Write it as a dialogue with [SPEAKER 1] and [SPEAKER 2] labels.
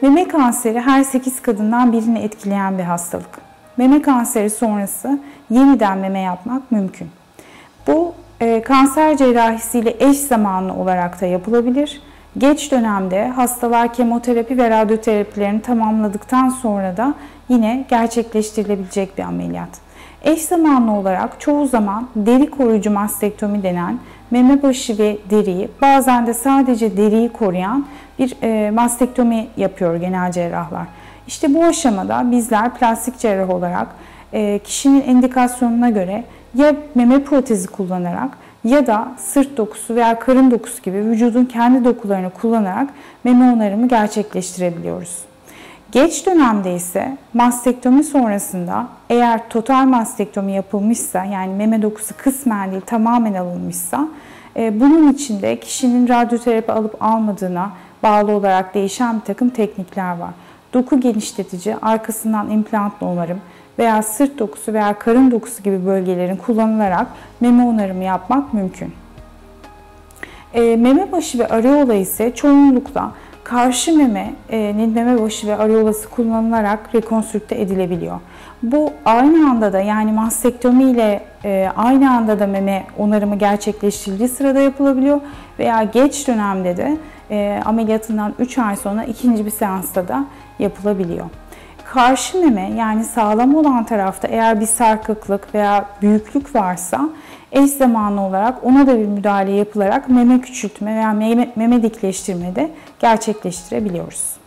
[SPEAKER 1] Meme kanseri her 8 kadından birini etkileyen bir hastalık. Meme kanseri sonrası yeniden meme yapmak mümkün. Bu kanser cerrahisiyle eş zamanlı olarak da yapılabilir. Geç dönemde hastalar kemoterapi ve radyoterapilerini tamamladıktan sonra da yine gerçekleştirilebilecek bir ameliyat. Eş zamanlı olarak çoğu zaman deri koruyucu mastektomi denen meme başı ve deriyi, bazen de sadece deriyi koruyan bir mastektomi yapıyor genel cerrahlar. İşte bu aşamada bizler plastik cerrah olarak kişinin indikasyonuna göre ya meme protezi kullanarak ya da sırt dokusu veya karın dokusu gibi vücudun kendi dokularını kullanarak meme onarımı gerçekleştirebiliyoruz. Geç dönemde ise mastektomi sonrasında eğer total mastektomi yapılmışsa, yani meme dokusu kısmen değil tamamen alınmışsa, bunun için de kişinin radyoterapi alıp almadığına bağlı olarak değişen bir takım teknikler var. Doku genişletici, arkasından implantla onarım veya sırt dokusu veya karın dokusu gibi bölgelerin kullanılarak meme onarımı yapmak mümkün. Meme başı ve areola ise çoğunlukla karşı memenin meme başı ve areolası kullanılarak rekonstrükte edilebiliyor. Bu aynı anda da, yani mastektomi ile aynı anda da meme onarımı gerçekleştirildiği sırada yapılabiliyor veya geç dönemde de ameliyatından 3 ay sonra ikinci bir seansta da yapılabiliyor. Karşı meme, yani sağlam olan tarafta eğer bir sarkıklık veya büyüklük varsa eş zamanlı olarak ona da bir müdahale yapılarak meme küçültme veya meme dikleştirme de gerçekleştirebiliyoruz.